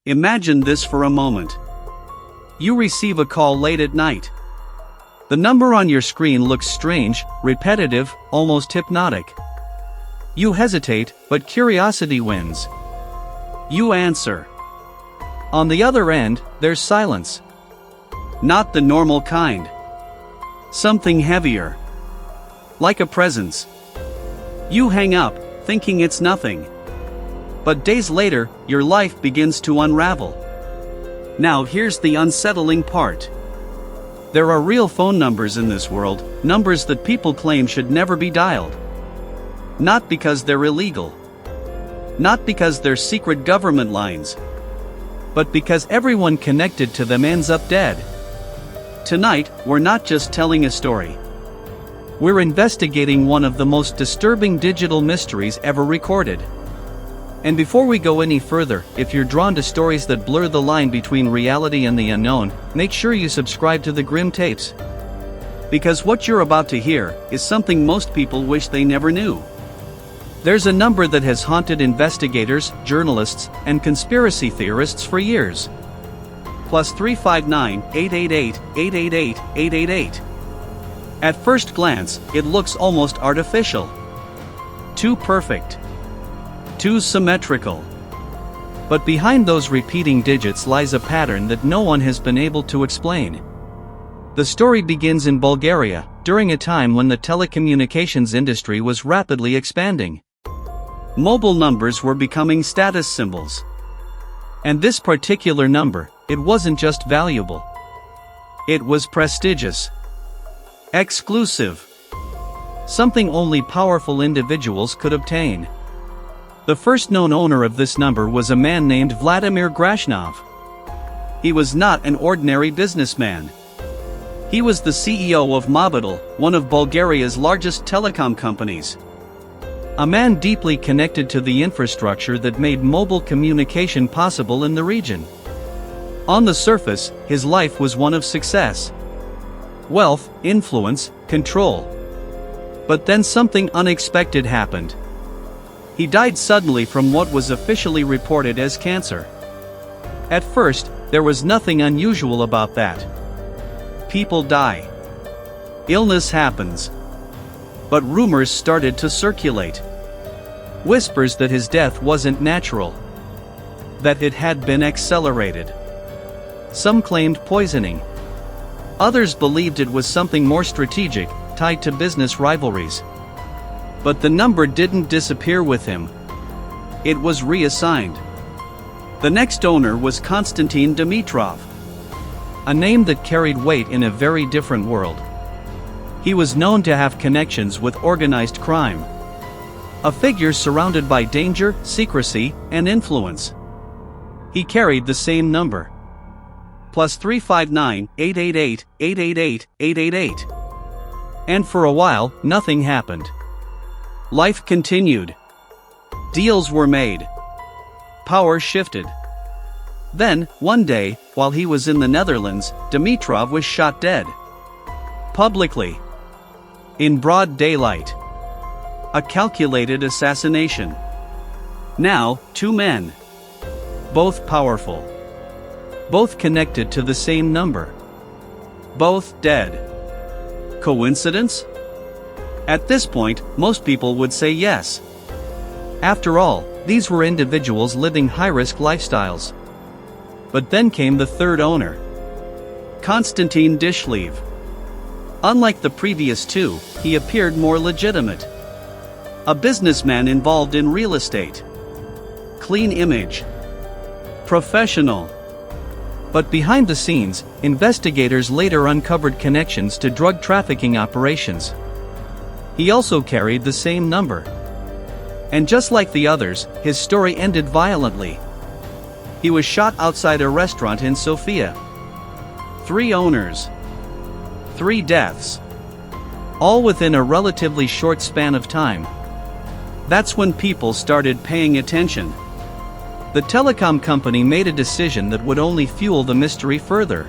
Imagine this for a moment. You receive a call late at night. The number on your screen looks strange, repetitive, almost hypnotic. You hesitate, but curiosity wins. You answer. On the other end, there's silence. Not the normal kind. Something heavier. Like a presence. You hang up, thinking it's nothing. But days later, your life begins to unravel. Now here's the unsettling part. There are real phone numbers in this world, numbers that people claim should never be dialed. Not because they're illegal. Not because they're secret government lines. But because everyone connected to them ends up dead. Tonight, we're not just telling a story. We're investigating one of the most disturbing digital mysteries ever recorded. And before we go any further, if you're drawn to stories that blur the line between reality and the unknown, make sure you subscribe to the Grim Tapes. Because what you're about to hear is something most people wish they never knew. There's a number that has haunted investigators, journalists, and conspiracy theorists for years. +359 888 888 888. At first glance, it looks almost artificial. Too perfect. Too symmetrical. But behind those repeating digits lies a pattern that no one has been able to explain. The story begins in Bulgaria, during a time when the telecommunications industry was rapidly expanding. Mobile numbers were becoming status symbols. And this particular number, it wasn't just valuable. It was prestigious. Exclusive. Something only powerful individuals could obtain. The first known owner of this number was a man named Vladimir Grashnov. He was not an ordinary businessman. He was the CEO of Mobitel, one of Bulgaria's largest telecom companies. A man deeply connected to the infrastructure that made mobile communication possible in the region. On the surface, his life was one of success. Wealth, influence, control. But then something unexpected happened. He died suddenly from what was officially reported as cancer. At first, there was nothing unusual about that. People die. Illness happens. But rumors started to circulate. Whispers that his death wasn't natural. That it had been accelerated. Some claimed poisoning. Others believed it was something more strategic, tied to business rivalries. But the number didn't disappear with him. It was reassigned. The next owner was Konstantin Dimitrov. A name that carried weight in a very different world. He was known to have connections with organized crime. A figure surrounded by danger, secrecy, and influence. He carried the same number. +359 888 888 888. And for a while, nothing happened. Life continued. Deals were made. Power shifted. Then, one day, while he was in the Netherlands, Dimitrov was shot dead. Publicly. In broad daylight. A calculated assassination. Now, two men. Both powerful. Both connected to the same number. Both dead. Coincidence? At this point, most people would say yes. After all, these were individuals living high-risk lifestyles. But then came the third owner. Konstantin Dishlev. Unlike the previous two, he appeared more legitimate. A businessman involved in real estate. Clean image. Professional. But behind the scenes, investigators later uncovered connections to drug trafficking operations. He also carried the same number. And just like the others, his story ended violently. He was shot outside a restaurant in Sofia. 3 owners. 3 deaths. All within a relatively short span of time. That's when people started paying attention. The telecom company made a decision that would only fuel the mystery further.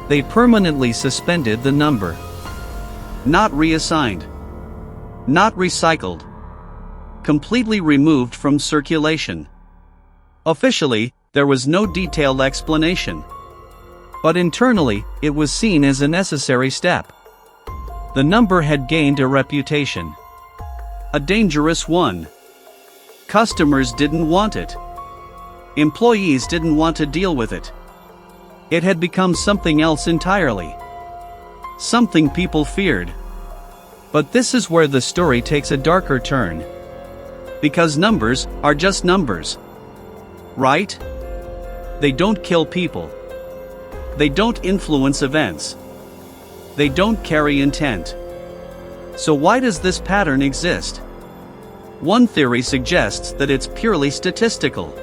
They permanently suspended the number. Not reassigned. Not recycled. Completely removed from circulation. Officially, there was no detailed explanation. But internally, it was seen as a necessary step. The number had gained a reputation. A dangerous one. Customers didn't want it. Employees didn't want to deal with it. It had become something else entirely. Something people feared. But this is where the story takes a darker turn. Because numbers are just numbers. Right? They don't kill people. They don't influence events. They don't carry intent. So why does this pattern exist? One theory suggests that it's purely statistical.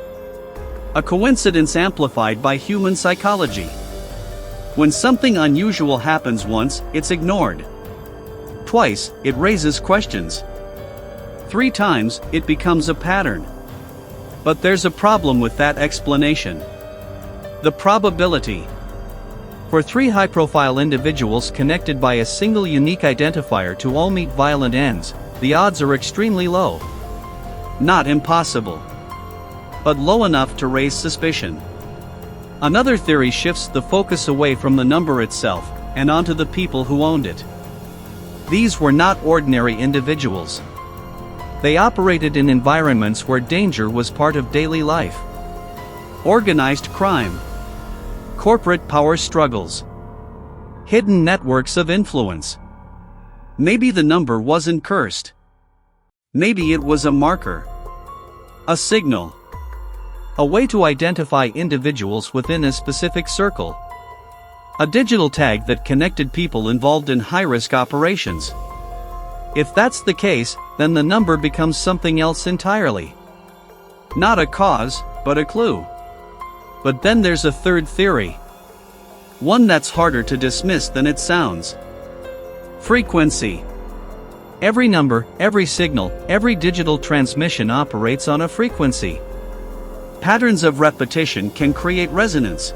A coincidence amplified by human psychology. When something unusual happens once, it's ignored. Twice, it raises questions. 3 times, it becomes a pattern. But there's a problem with that explanation. The probability. For 3 high-profile individuals connected by a single unique identifier to all meet violent ends, the odds are extremely low. Not impossible, but low enough to raise suspicion. Another theory shifts the focus away from the number itself, and onto the people who owned it. These were not ordinary individuals. They operated in environments where danger was part of daily life. Organized crime. Corporate power struggles. Hidden networks of influence. Maybe the number wasn't cursed. Maybe it was a marker. A signal. A way to identify individuals within a specific circle. A digital tag that connected people involved in high-risk operations. If that's the case, then the number becomes something else entirely. Not a cause, but a clue. But then there's a third theory. One that's harder to dismiss than it sounds. Frequency. Every number, every signal, every digital transmission operates on a frequency. Patterns of repetition can create resonance.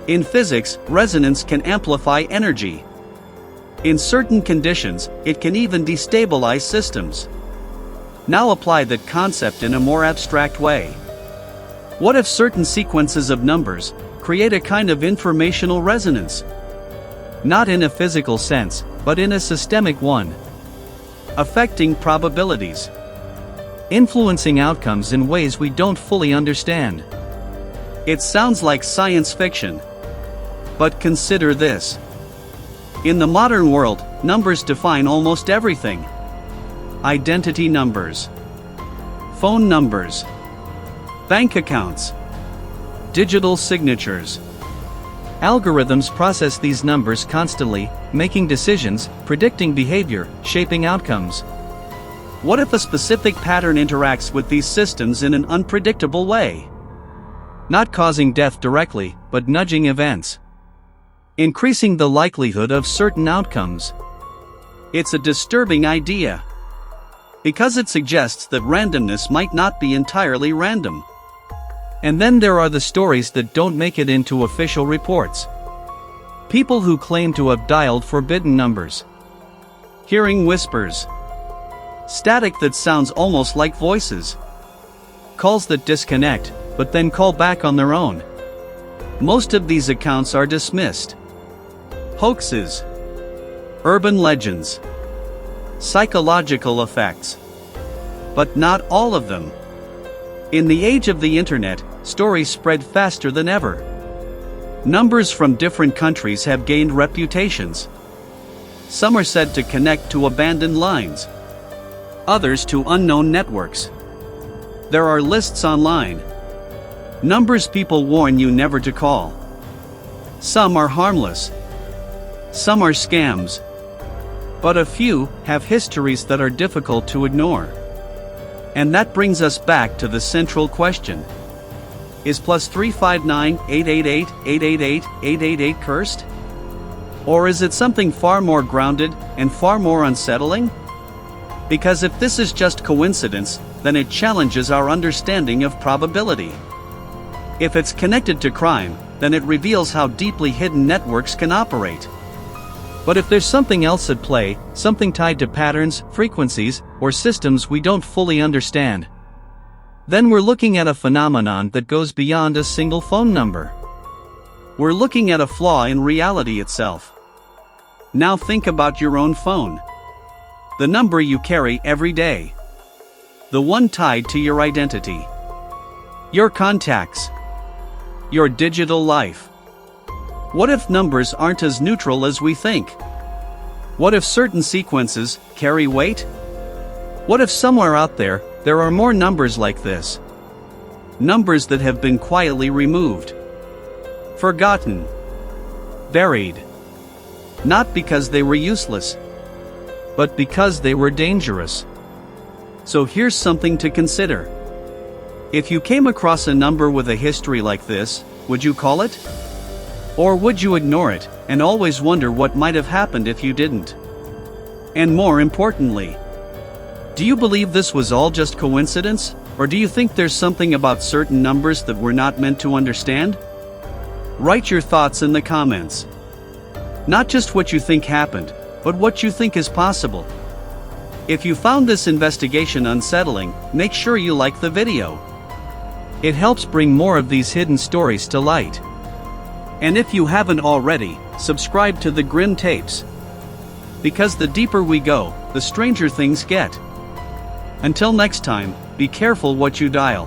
In physics, resonance can amplify energy. In certain conditions, it can even destabilize systems. Now apply that concept in a more abstract way. What if certain sequences of numbers create a kind of informational resonance? Not in a physical sense, but in a systemic one. Affecting probabilities. Influencing outcomes in ways we don't fully understand. It sounds like science fiction. But consider this. In the modern world, numbers define almost everything. Identity numbers. Phone numbers. Bank accounts. Digital signatures. Algorithms process these numbers constantly, making decisions, predicting behavior, shaping outcomes. What if a specific pattern interacts with these systems in an unpredictable way? Not causing death directly, but nudging events. Increasing the likelihood of certain outcomes. It's a disturbing idea. Because it suggests that randomness might not be entirely random. And then there are the stories that don't make it into official reports. People who claim to have dialed forbidden numbers. Hearing whispers. Static that sounds almost like voices. Calls that disconnect, but then call back on their own. Most of these accounts are dismissed. Hoaxes. Urban legends. Psychological effects. But not all of them. In the age of the internet, stories spread faster than ever. Numbers from different countries have gained reputations. Some are said to connect to abandoned lines. Others to unknown networks. There are lists online. Numbers people warn you never to call. Some are harmless. Some are scams. But a few have histories that are difficult to ignore. And that brings us back to the central question. Is +359 888 888 888 cursed? Or is it something far more grounded and far more unsettling? Because if this is just coincidence, then it challenges our understanding of probability. If it's connected to crime, then it reveals how deeply hidden networks can operate. But if there's something else at play, something tied to patterns, frequencies, or systems we don't fully understand, Then we're looking at a phenomenon that goes beyond a single phone number. We're looking at a flaw in reality itself. Now think about your own phone. The number you carry every day. The one tied to your identity. Your contacts. Your digital life. What if numbers aren't as neutral as we think? What if certain sequences carry weight? What if somewhere out there are more numbers like this? Numbers that have been quietly removed. Forgotten. Buried. Not because they were useless, but because they were dangerous. So here's something to consider. If you came across a number with a history like this, would you call it? Or would you ignore it and always wonder what might have happened if you didn't? And more importantly, do you believe this was all just coincidence, or do you think there's something about certain numbers that we're not meant to understand? Write your thoughts in the comments. Not just what you think happened, but what you think is possible. If you found this investigation unsettling, make sure you like the video. It helps bring more of these hidden stories to light. And if you haven't already, subscribe to the Grim Tapes. Because the deeper we go, the stranger things get. Until next time, be careful what you dial.